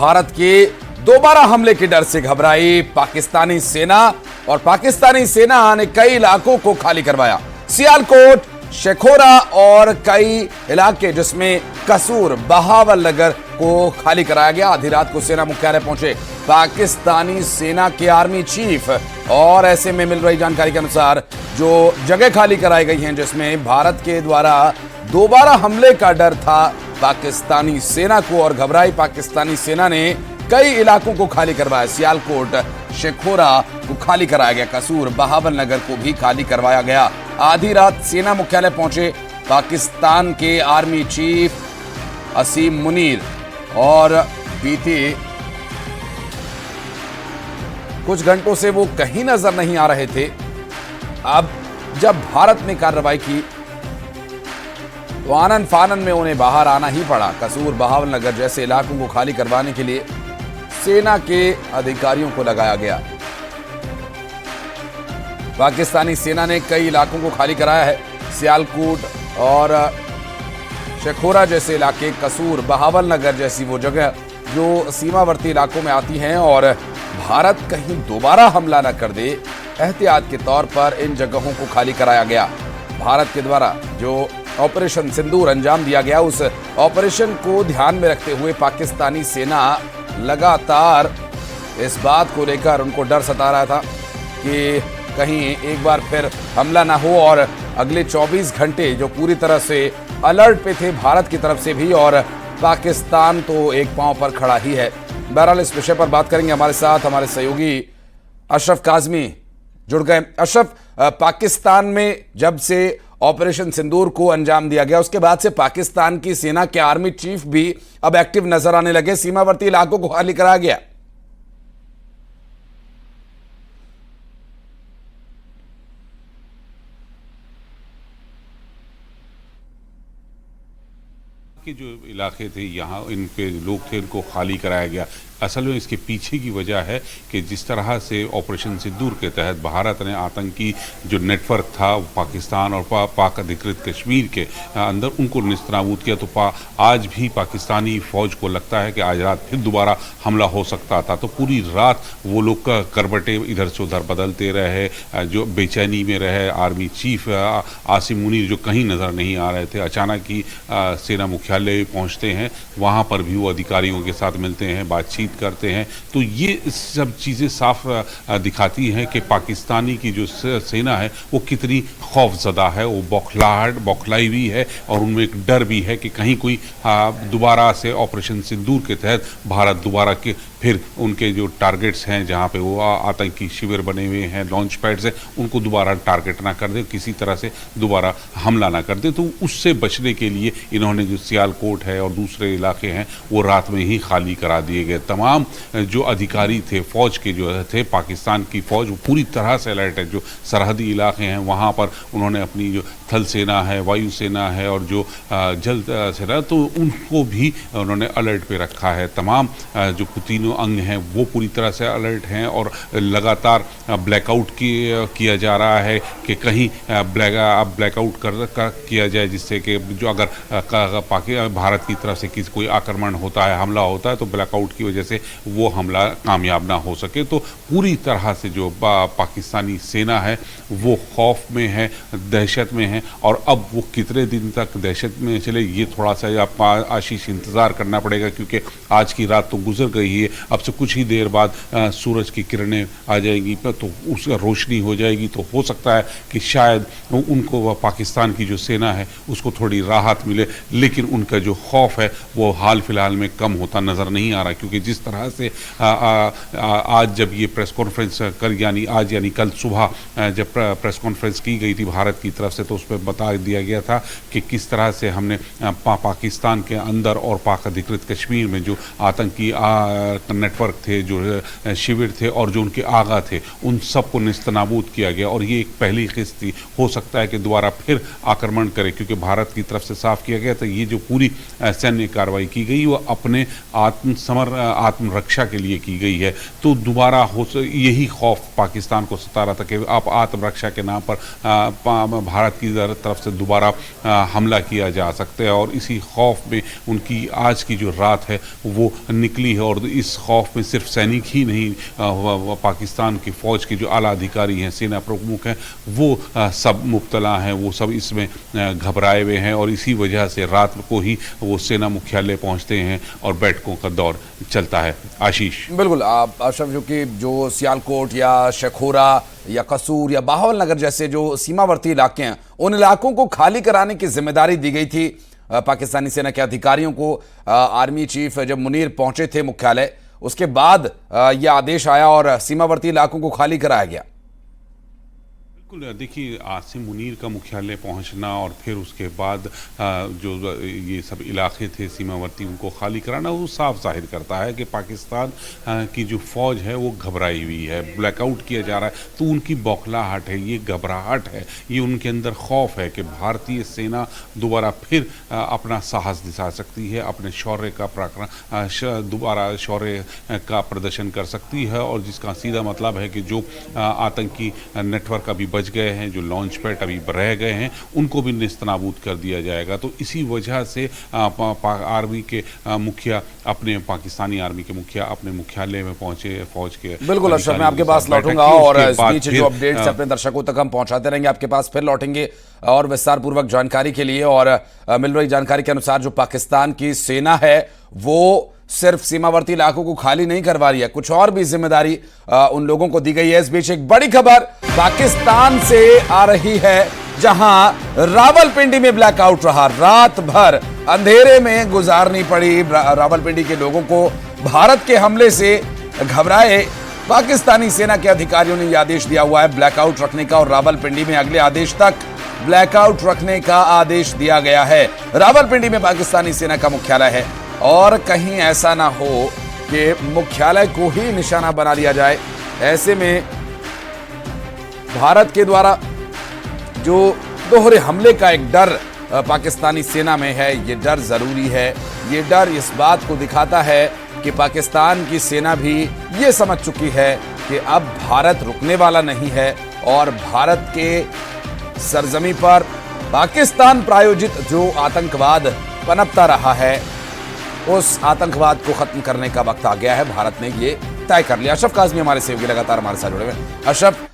भारत के दोबारा हमले के डर से घबराई पाकिस्तानी सेना और पाकिस्तानी सेना ने कई इलाकों को खाली करवाया। सियालकोट, शेखोरा और कई इलाके जिसमें कसूर, बहावलनगर को खाली कराया गया। आधी रात को सेना मुख्यालय पहुंचे पाकिस्तानी सेना के आर्मी चीफ और ऐसे में मिल रही जानकारी के अनुसार जो जगह खाली कराई गई हैं जिसमें भारत के द्वारा दोबारा हमले का डर था पाकिस्तानी सेना को और घबराई पाकिस्तानी सेना ने कई इलाकों को खाली करवाया। सियालकोट, शेखोरा को खाली कराया गया, कसूर, बहावलनगर को भी खाली करवाया गया। आधी रात सेना मुख्यालय पहुंचे पाकिस्तान के आर्मी चीफ असीम मुनीर और बीते कुछ घंटों से वो कहीं नजर नहीं आ रहे थे। अब जब भारत ने कार्रवाई की तो आनन फानन में उन्हें बाहर आना ही पड़ा। कसूर, बहावलनगर जैसे इलाकों को खाली करवाने के लिए सेना के अधिकारियों को लगाया गया। पाकिस्तानी सेना ने कई इलाकों को खाली कराया है। सियालकोट और शेखोरा जैसे इलाके, कसूर, बहावलनगर जैसी वो जगह जो सीमावर्ती इलाकों में आती हैं और भारत कहीं दोबारा हमला न कर दे, एहतियात के तौर पर इन जगहों को खाली कराया गया। भारत के द्वारा जो ऑपरेशन सिंदूर अंजाम दिया गया, उस ऑपरेशन को ध्यान में रखते हुए पाकिस्तानी सेना लगातार इस बात को लेकर उनको डर सता रहा था कि कहीं एक बार फिर हमला ना हो और अगले 24 घंटे जो पूरी तरह से अलर्ट पे थे भारत की तरफ से भी और पाकिस्तान तो एक पांव पर खड़ा ही है। बहरहाल इस विषय पर बात करेंगे। हमारे साथ हमारे सहयोगी अशरफ काजमी जुड़ गए। अशरफ, पाकिस्तान में जब से ऑपरेशन सिंदूर को अंजाम दिया गया उसके बाद से पाकिस्तान की सेना के आर्मी चीफ भी अब एक्टिव नजर आने लगे, सीमावर्ती इलाकों को खाली कराया गया। के जो इलाके थे यहाँ इन पे लोग थे उनको खाली कराया गया। असल में इसके पीछे की वजह है कि जिस तरह से ऑपरेशन सिंदूर के तहत भारत ने आतंकी जो नेटवर्क था पाकिस्तान और पाक अधिकृत कश्मीर के अंदर उनको निस्तनाबूद किया, तो आज भी पाकिस्तानी फ़ौज को लगता है कि आज रात फिर दोबारा हमला हो सकता था। तो पूरी रात वो लोग का करवटें इधर से उधर बदलते रहे, जो बेचैनी में रहे। आर्मी चीफ आसिम मुनीर जो कहीं नज़र नहीं आ रहे थे, अचानक ही सेना मुख्यालय पहुँचते हैं, वहाँ पर भी वो अधिकारियों के साथ मिलते हैं, बातचीत करते हैं। तो ये सब चीज़ें साफ दिखाती हैं कि पाकिस्तानी की जो सेना है वो कितनी खौफजदा है, वो बौखलाई हुई है और उनमें एक डर भी है कि कहीं कोई दोबारा से ऑपरेशन सिंदूर के तहत भारत दोबारा के फिर उनके जो टारगेट्स हैं जहाँ पे वो आतंकी शिविर बने हुए हैं, लॉन्च पैड्स हैं, उनको दोबारा टारगेट ना कर दे, किसी तरह से दोबारा हमला ना कर दे। तो उससे बचने के लिए इन्होंने जो सियालकोट है और दूसरे इलाके हैं वो रात में ही खाली करा दिए गए। तमाम जो अधिकारी थे फौज के जो थे, पाकिस्तान की फौज वो पूरी तरह से अलर्ट है। जो सरहदी इलाके हैं वहाँ पर उन्होंने अपनी जो थल सेना है, वायु सेना है और जो जल सेना, तो उनको भी उन्होंने अलर्ट पे रखा है। तमाम जो तीनों अंग हैं वो पूरी तरह से अलर्ट हैं और लगातार ब्लैकआउट किया जा रहा है कि कहीं ब्लैकआउट किया जाए, जिससे कि जो अगर भारत की तरफ से किसी कोई आक्रमण होता है, हमला होता है, तो ब्लैकआउट की वजह से वो हमला कामयाब ना हो सके। तो पूरी तरह से जो पाकिस्तानी सेना है वो खौफ में है, दहशत में है और अब वो कितने दिन तक दहशत में चले ये थोड़ा सा आशीष इंतज़ार करना पड़ेगा, क्योंकि आज की रात तो गुजर गई है। अब से कुछ ही देर बाद सूरज की किरणें आ जाएंगी तो उसका रोशनी हो जाएगी, तो हो सकता है कि शायद उनको पाकिस्तान की जो सेना है उसको थोड़ी राहत मिले, लेकिन उनका जो खौफ है वो हाल फिलहाल में कम होता नज़र नहीं आ रहा। क्योंकि जिस तरह से आज जब ये प्रेस कॉन्फ्रेंस यानी कल सुबह जब प्रेस कॉन्फ्रेंस की गई थी भारत की तरफ से, तो उसमें बता दिया गया था कि किस तरह से हमने पाकिस्तान के अंदर और पाक अधिकृत कश्मीर में जो आतंकी नेटवर्क थे, जो शिविर थे और जो उनके आगा थे, उन सबको निस्तनाबूद किया गया। और ये एक पहली किस्त थी, हो सकता है कि दोबारा फिर आक्रमण करे, क्योंकि भारत की तरफ से साफ किया गया था ये जो पूरी सैन्य कार्रवाई की गई वो अपने आत्मरक्षा के लिए की गई है। तो दोबारा यही खौफ पाकिस्तान को सता रहा था कि आप आत्मरक्षा के नाम पर भारत की तरफ से दोबारा हमला किया जा सकता है, और इसी खौफ में उनकी आज की जो रात है वो निकली है। और इस खौफ में सिर्फ सैनिक ही नहीं, पाकिस्तान की फ़ौज के जो आला अधिकारी हैं, सेना प्रमुख हैं, वो सब मुब्तला हैं, वो सब इसमें घबराए हुए हैं, और इसी वजह से रात को ही वो सेना मुख्यालय पहुंचते हैं और बैठकों का दौर चलता है। आशीष। बिल्कुल अशरफ, जो सियालकोट या शेखोरा या कसूर या बहावल नगर जैसे जो सीमावर्ती इलाके हैं, उन इलाकों को खाली कराने की जिम्मेदारी दी गई थी पाकिस्तानी सेना के अधिकारियों को। आर्मी चीफ जब मुनीर पहुंचे थे मुख्यालय, उसके बाद यह आदेश आया और सीमावर्ती इलाकों को खाली कराया गया। देखिए, आसिम मुनीर का मुख्यालय पहुंचना और फिर उसके बाद जो ये सब इलाके थे सीमावर्ती, उनको खाली कराना, वो साफ जाहिर करता है कि पाकिस्तान की जो फ़ौज है वो घबराई हुई है, ब्लैकआउट किया जा रहा है। तो उनकी बौखलाहट है, ये घबराहट है, ये उनके अंदर खौफ है कि भारतीय सेना दोबारा फिर अपना साहस दिखा सकती है, अपने शौर्य का दोबारा शौर्य का प्रदर्शन कर सकती है, और जिसका सीधा मतलब है कि जो आतंकी नेटवर्क अभी बच गए हैं, जो लॉन्च पैड अभी रह गए हैं, उनको भी निस्तनाबूद कर दिया जाएगा। तो इसी वजह से आर्मी के मुखिया अपने पाकिस्तानी आर्मी के मुखिया अपने मुख्यालय में पहुंचे, फौज के। बिल्कुल अशरफ, मैं आपके पास लौटूंगा और इस बीच जो अपडेट्स अपने दर्शकों तक हम पहुंचाते रहेंगे, आपके पास फिर लौटेंगे और विस्तार पूर्वक जानकारी के लिए। और मिल रही जानकारी के अनुसार जो पाकिस्तान की सेना है वो सिर्फ सीमावर्ती इलाकों को खाली नहीं करवा रही है, कुछ और भी जिम्मेदारी उन लोगों को दी गई है। इस बीच एक बड़ी खबर पाकिस्तान से आ रही है, जहां रावलपिंडी में ब्लैकआउट रहा, रात भर अंधेरे में गुजारनी पड़ी रावलपिंडी के लोगों को। भारत के हमले से घबराए पाकिस्तानी सेना के अधिकारियों ने यह आदेश दिया हुआ है ब्लैकआउट रखने का, और रावलपिंडी में अगले आदेश तक ब्लैकआउट रखने का आदेश दिया गया है। रावलपिंडी में पाकिस्तानी सेना का मुख्यालय है, और कहीं ऐसा ना हो कि मुख्यालय को ही निशाना बना लिया जाए। ऐसे में भारत के द्वारा जो दोहरे हमले का एक डर पाकिस्तानी सेना में है, ये डर जरूरी है। ये डर इस बात को दिखाता है कि पाकिस्तान की सेना भी ये समझ चुकी है कि अब भारत रुकने वाला नहीं है, और भारत के सरजमी पर पाकिस्तान प्रायोजित जो आतंकवाद पनपता रहा है, उस आतंकवाद को खत्म करने का वक्त आ गया है। भारत ने ये तय कर लिया। अशरफ काज़मी हमारे सहयोगी लगातार हमारे साथ जुड़े हुए हैं। अशरफ,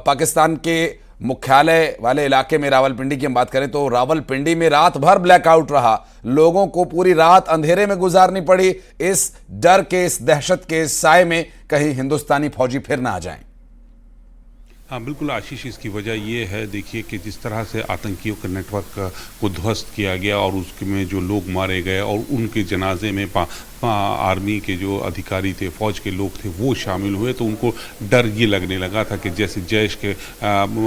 पाकिस्तान के मुख्यालय वाले इलाके में रावलपिंडी की हम बात करें तो रावलपिंडी में रात भर ब्लैकआउट रहा, लोगों को पूरी रात अंधेरे में गुजारनी पड़ी, इस डर के, इस दहशत के साए में कहीं हिंदुस्तानी फौजी फिर ना आ जाएं। हाँ बिल्कुल आशीष, इसकी वजह ये है, देखिए कि जिस तरह से आतंकियों के नेटवर्क को ध्वस्त किया गया और उसमें जो लोग मारे गए और उनके जनाजे में आर्मी के जो अधिकारी थे, फौज के लोग थे, वो शामिल हुए, तो उनको डर ये लगने लगा था कि जैसे जैश के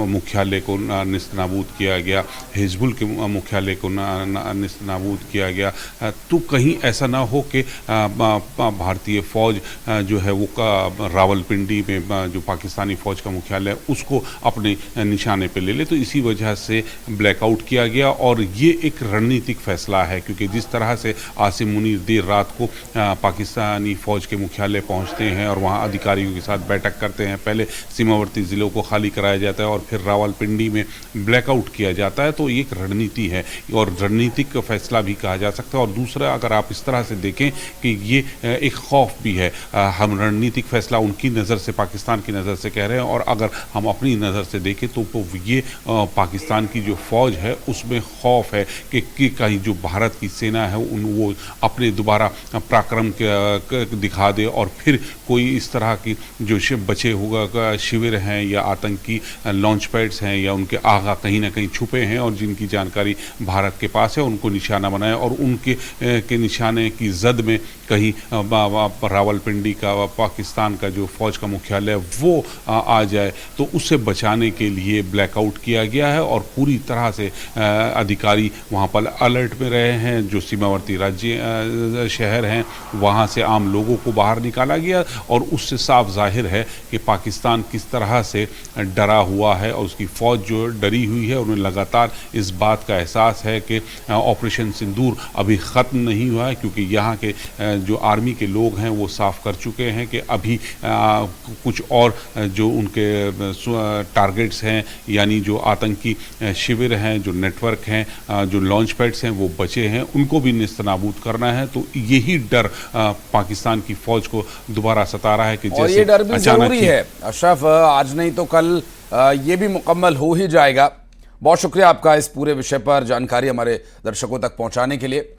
मुख्यालय को निस्तनाबूद किया गया, हिजबुल के मुख्यालय को निस्तनाबूद किया गया, तो कहीं ऐसा ना हो कि भारतीय फौज जो है वो रावलपिंडी में जो पाकिस्तानी फौज का मुख्यालय उसको अपने निशाने पे ले ले। तो इसी वजह से ब्लैकआउट किया गया, और ये एक रणनीतिक फैसला है, क्योंकि जिस तरह से आसिम मुनीर देर रात को पाकिस्तानी फौज के मुख्यालय पहुंचते हैं और वहां अधिकारियों के साथ बैठक करते हैं, पहले सीमावर्ती ज़िलों को खाली कराया जाता है और फिर रावलपिंडी में ब्लैकआउट किया जाता है, तो ये एक रणनीति है और रणनीतिक फैसला भी कहा जा सकता है। और दूसरा, अगर आप इस तरह से देखें कि ये एक खौफ भी है, हम रणनीतिक फैसला उनकी नज़र से, पाकिस्तान की नज़र से कह रहे हैं, और अगर हम अपनी नज़र से देखें तो ये पाकिस्तान की जो फ़ौज है उसमें खौफ है कि कहीं जो भारत की सेना है वो अपने दोबारा पराक्रम दिखा दे और फिर कोई इस तरह की जो बचे हुआ शिविर हैं या आतंकी लॉन्च पैड्स हैं या उनके आगा कहीं ना कहीं छुपे हैं और जिनकी जानकारी भारत के पास है, उनको निशाना बनाए और उनके निशाने की जद में कहीं रावलपिंडी का पाकिस्तान का जो फौज का मुख्यालय वो आ जाए, तो तो उससे बचाने के लिए ब्लैकआउट किया गया है और पूरी तरह से अधिकारी वहाँ पर अलर्ट में रहे हैं। जो सीमावर्ती राज्य शहर हैं वहाँ से आम लोगों को बाहर निकाला गया और उससे साफ जाहिर है कि पाकिस्तान किस तरह से डरा हुआ है और उसकी फ़ौज जो डरी हुई है। उन्हें लगातार इस बात का एहसास है कि ऑपरेशन सिंदूर अभी ख़त्म नहीं हुआ है, क्योंकि यहाँ के जो आर्मी के लोग हैं वो साफ कर चुके हैं कि अभी कुछ और जो उनके टारगेट्स हैं, यानी जो आतंकी शिविर हैं, जो नेटवर्क हैं, जो लॉन्च पैड्स हैं वो बचे हैं, उनको भी नेस्तनाबूद करना है। तो यही डर पाकिस्तान की फ़ौज को दोबारा सता रहा है कि जैसे और ये डर भी जरूरी है अशरफ, आज नहीं तो कल ये भी मुकम्मल हो ही जाएगा। बहुत शुक्रिया आपका इस पूरे विषय पर जानकारी हमारे दर्शकों तक पहुंचाने के लिए।